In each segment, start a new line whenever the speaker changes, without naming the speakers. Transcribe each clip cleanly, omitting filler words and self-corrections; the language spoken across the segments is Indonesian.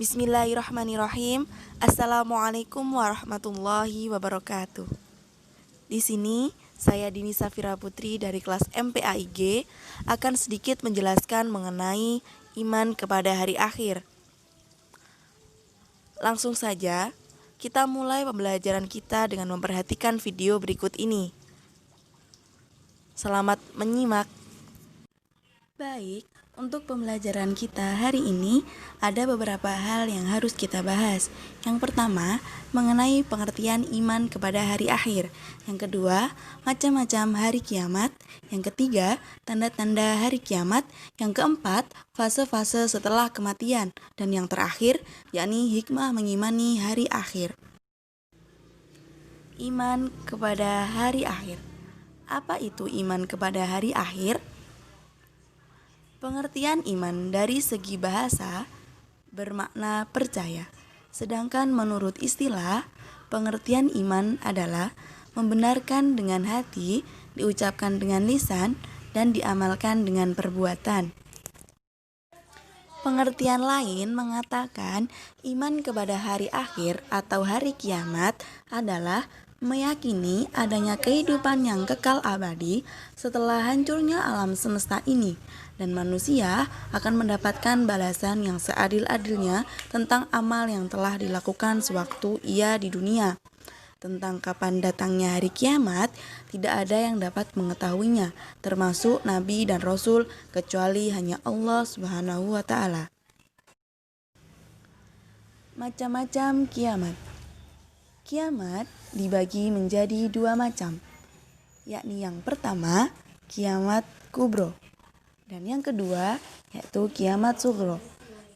Bismillahirrahmanirrahim. Assalamualaikum warahmatullahi wabarakatuh. Di sini saya Dini Safira Putri dari kelas MPAIG akan sedikit menjelaskan mengenai iman kepada hari akhir. Langsung saja, kita mulai pembelajaran kita dengan memperhatikan video berikut ini. Selamat menyimak. Baik, untuk pembelajaran kita hari ini ada beberapa hal yang harus kita bahas. Yang pertama, mengenai pengertian iman kepada hari akhir. Yang kedua, macam-macam hari kiamat. Yang ketiga, tanda-tanda hari kiamat. Yang keempat, fase-fase setelah kematian. Dan yang terakhir, yakni hikmah mengimani hari akhir. Iman kepada hari akhir. Apa itu iman kepada hari akhir? Pengertian iman dari segi bahasa bermakna percaya. Sedangkan menurut istilah, pengertian iman adalah membenarkan dengan hati, diucapkan dengan lisan, dan diamalkan dengan perbuatan. Pengertian lain mengatakan iman kepada hari akhir atau hari kiamat adalah meyakini adanya kehidupan yang kekal abadi setelah hancurnya alam semesta ini, dan manusia akan mendapatkan balasan yang seadil-adilnya tentang amal yang telah dilakukan sewaktu ia di dunia. Tentang kapan datangnya hari kiamat, tidak ada yang dapat mengetahuinya, termasuk Nabi dan Rasul, kecuali hanya Allah Subhanahu wa Ta'ala. Macam-macam kiamat. Kiamat dibagi menjadi dua macam, yakni yang pertama, kiamat kubro, dan yang kedua, yaitu kiamat sugro.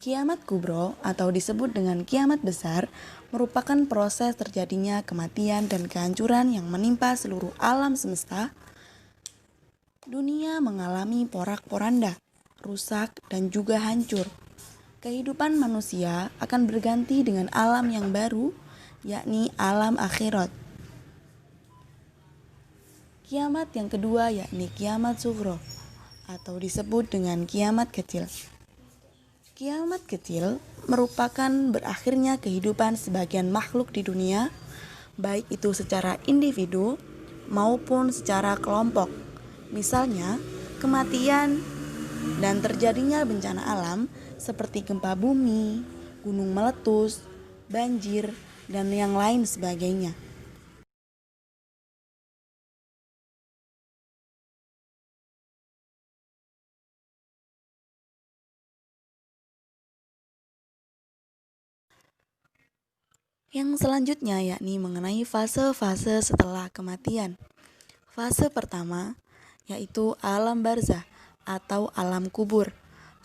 Kiamat kubro atau disebut dengan kiamat besar merupakan proses terjadinya kematian dan kehancuran yang menimpa seluruh alam semesta. Dunia mengalami porak-poranda, rusak, dan juga hancur. Kehidupan manusia akan berganti dengan alam yang baru, yakni alam akhirat. Kiamat yang kedua yakni kiamat sugro, atau disebut dengan kiamat kecil. Kiamat kecil merupakan berakhirnya kehidupan sebagian makhluk di dunia, baik itu secara individu maupun secara kelompok. Misalnya, kematian dan terjadinya bencana alam seperti gempa bumi, gunung meletus, banjir, dan yang lain sebagainya. Yang selanjutnya yakni mengenai fase-fase setelah kematian. Fase pertama yaitu alam barzah atau alam kubur.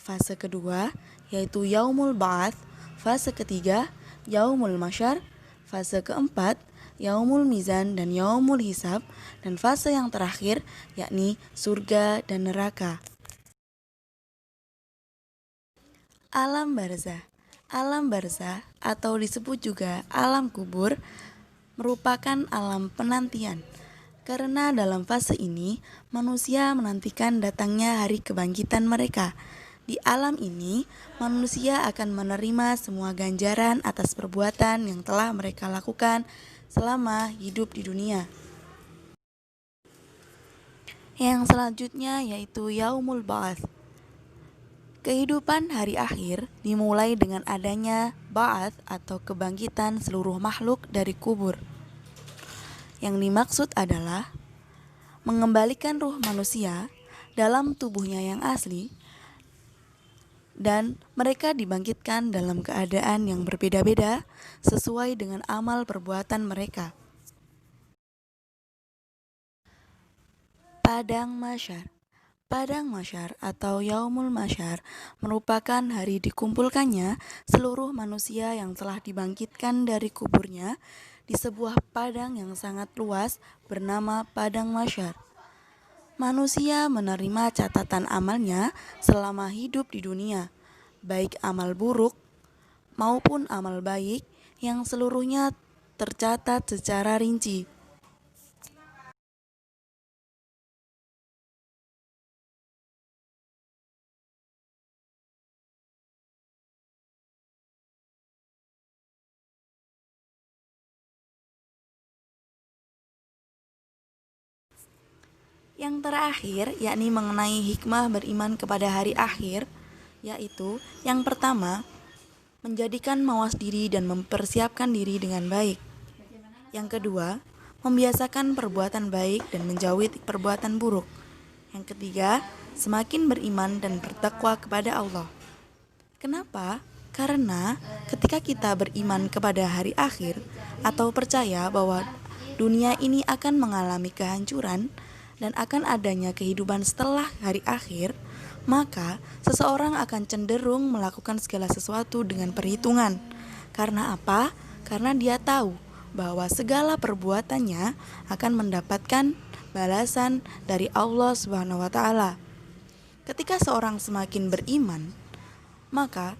Fase kedua yaitu yaumul ba'ats. Fase ketiga yaumul masyar. Fase keempat yaumul mizan dan yaumul hisab. Dan fase yang terakhir yakni surga dan neraka. Alam barzah. Alam barzah atau disebut juga alam kubur merupakan alam penantian. Karena dalam fase ini manusia menantikan datangnya hari kebangkitan mereka. Di alam ini manusia akan menerima semua ganjaran atas perbuatan yang telah mereka lakukan selama hidup di dunia. Yang selanjutnya yaitu yaumul ba'ats. Kehidupan hari akhir dimulai dengan adanya ba'ats atau kebangkitan seluruh makhluk dari kubur. Yang dimaksud adalah mengembalikan ruh manusia dalam tubuhnya yang asli, dan mereka dibangkitkan dalam keadaan yang berbeda-beda sesuai dengan amal perbuatan mereka. Padang Mahsyar. Padang Mahsyar atau Yaumul Mahsyar merupakan hari dikumpulkannya seluruh manusia yang telah dibangkitkan dari kuburnya di sebuah padang yang sangat luas bernama Padang Mahsyar. Manusia menerima catatan amalnya selama hidup di dunia, baik amal buruk maupun amal baik yang seluruhnya tercatat secara rinci. Yang terakhir yakni mengenai hikmah beriman kepada hari akhir, yaitu yang pertama, menjadikan mawas diri dan mempersiapkan diri dengan baik. Yang kedua, membiasakan perbuatan baik dan menjauhi perbuatan buruk. Yang ketiga, semakin beriman dan bertakwa kepada Allah. Kenapa? Karena ketika kita beriman kepada hari akhir atau percaya bahwa dunia ini akan mengalami kehancuran dan akan adanya kehidupan setelah hari akhir, maka seseorang akan cenderung melakukan segala sesuatu dengan perhitungan. Karena apa? Karena dia tahu bahwa segala perbuatannya akan mendapatkan balasan dari Allah Subhanahu wa taala. Ketika seorang semakin beriman, maka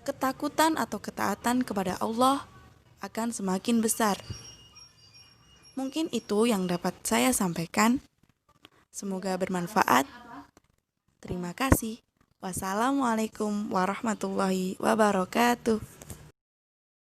ketakutan atau ketaatan kepada Allah akan semakin besar. Mungkin itu yang dapat saya sampaikan. Semoga bermanfaat. Terima kasih. Wassalamualaikum warahmatullahi wabarakatuh.